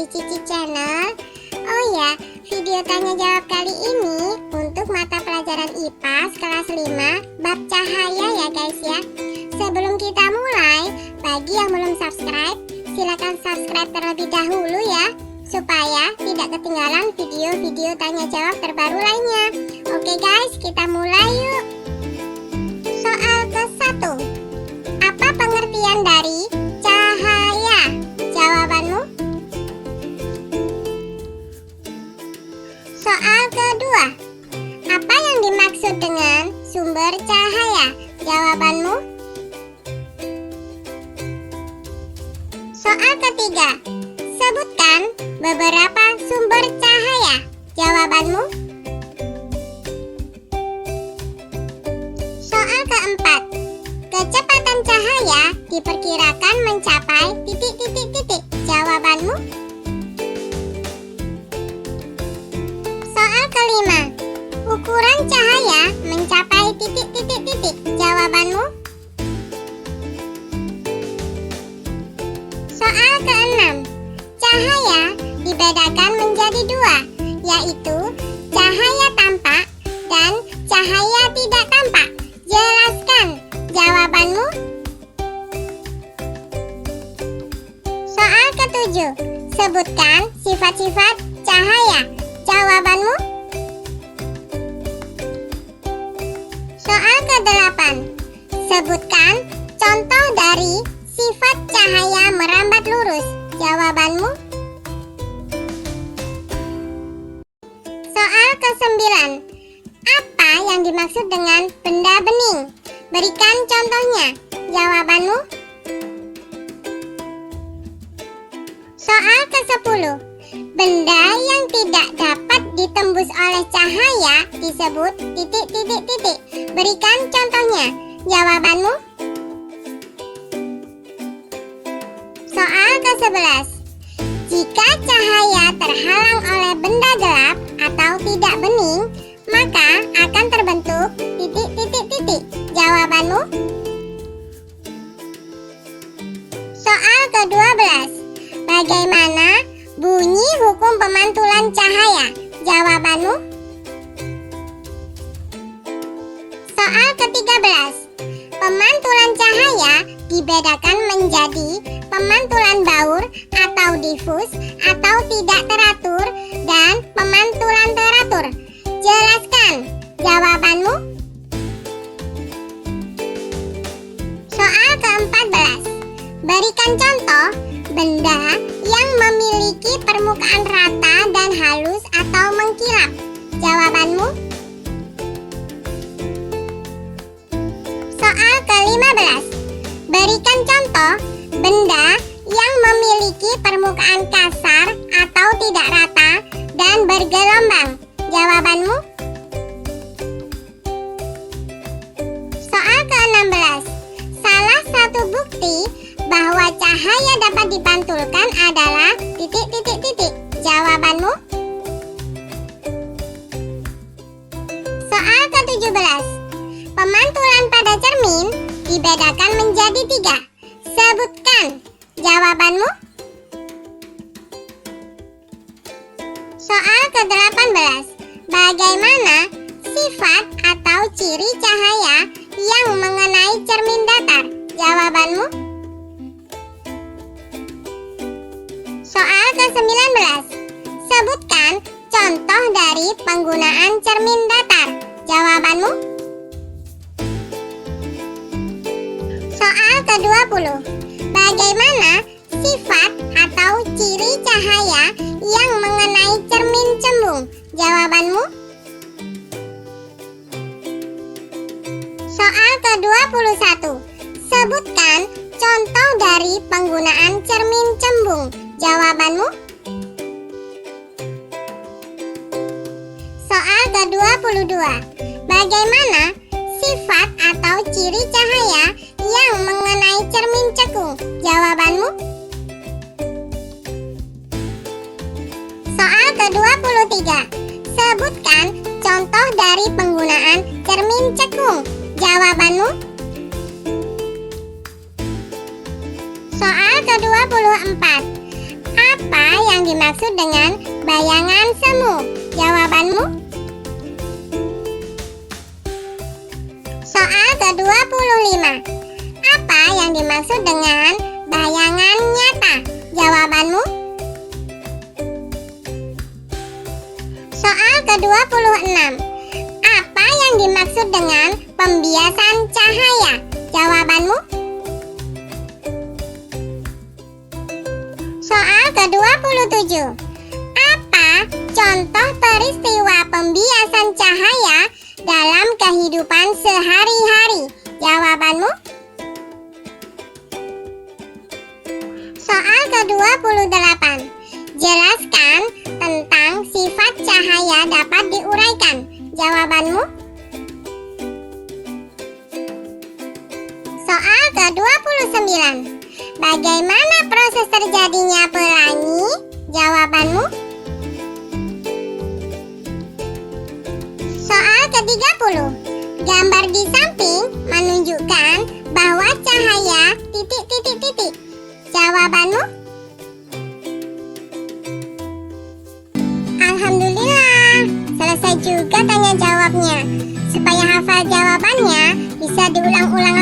Cici Channel. Oh ya, video tanya jawab kali ini untuk mata pelajaran IPA kelas 5 bab cahaya ya guys ya. Sebelum kita mulai, bagi yang belum subscribe, silakan subscribe terlebih dahulu ya, supaya tidak ketinggalan video-video tanya jawab terbaru lainnya. Oke guys, kita mulai yuk. Soal ke-1. Apa pengertian dari cahaya? Jawabanmu. Soal kedua. Apa yang dimaksud dengan sumber cahaya? Jawabanmu. Soal ketiga. Sebutkan beberapa sumber cahaya. Jawabanmu. Soal keempat. Kecepatan cahaya diperkirakan mencapai titik-titik-titik. Jawabanmu. Soal kelima. Ukuran cahaya mencapai titik-titik-titik. Jawabanmu. Soal keenam. Cahaya dibedakan menjadi dua, yaitu cahaya tampak dan cahaya tidak tampak. Jelaskan. Jawabanmu. Soal ketujuh. Sebutkan sifat-sifat cahaya. Jawabanmu. Soal ke-8. Sebutkan contoh dari sifat cahaya merambat lurus. Jawabanmu. Soal ke-9. Apa yang dimaksud dengan benda bening? Berikan contohnya. Jawabanmu. Soal ke-10. Benda yang tidak dapat ditembus oleh cahaya disebut titik-titik-titik. Berikan contohnya. Jawabanmu. Soal ke-11. Jika cahaya terhalang oleh benda gelap atau tidak bening, maka akan terbentuk titik-titik-titik. Jawabanmu. Soal ke-12. Bagaimana bunyi hukum pemantulan cahaya? Jawabanmu. Soal ke-13. Pemantulan cahaya dibedakan menjadi pemantulan baur atau difus atau tidak teratur dan pemantulan teratur. Jelaskan. Jawabanmu. Soal ke-14. Berikan contoh benda yang memiliki permukaan rata dan halus atau mengkilap. Jawabanmu. Soal ke-15. Berikan contoh benda yang memiliki permukaan kasar atau tidak rata dan bergelombang. Jawabanmu. Soal ke-16. Salah satu bukti bahwa cahaya dapat dipantulkan adalah titik-titik-titik. Jawabanmu. Soal ke-17. Pemantulan pada cermin dibedakan menjadi 3. Sebutkan. Jawabanmu. Soal ke-18. Bagaimana sifat atau ciri cahaya yang mengenai cermin datar? Jawabanmu. Soal ke-19. Sebutkan contoh dari penggunaan cermin datar. Jawabanmu. Soal ke-20. Bagaimana sifat atau ciri cahaya yang mengenai cermin cembung? Jawabanmu. Soal ke-21. Sebutkan contoh dari penggunaan cermin cembung. Jawabanmu. Soal ke-22. Bagaimana sifat atau ciri cahaya yang mengenai cermin cekung? Jawabanmu. Soal ke-23. Sebutkan contoh dari penggunaan cermin cekung. Jawabanmu. Soal ke-24. Apa yang dimaksud dengan bayangan semu? Jawabanmu? Soal ke-25. Apa yang dimaksud dengan bayangan nyata? Jawabanmu? Soal ke-26. Apa yang dimaksud dengan pembiasan cahaya? Jawabanmu? Soal ke-27. Apa contoh peristiwa pembiasan cahaya dalam kehidupan sehari-hari? Jawabanmu? Soal ke-28. Jelaskan tentang sifat cahaya dapat diuraikan. Jawabanmu? Soal ke-29. Bagaimana proses terjadinya pelangi? Jawabanmu? Soal ke-30. Gambar di samping menunjukkan bahwa cahaya titik-titik-titik. Jawabanmu? Alhamdulillah, selesai juga tanya jawabnya. Supaya hafal jawabannya, bisa diulang-ulang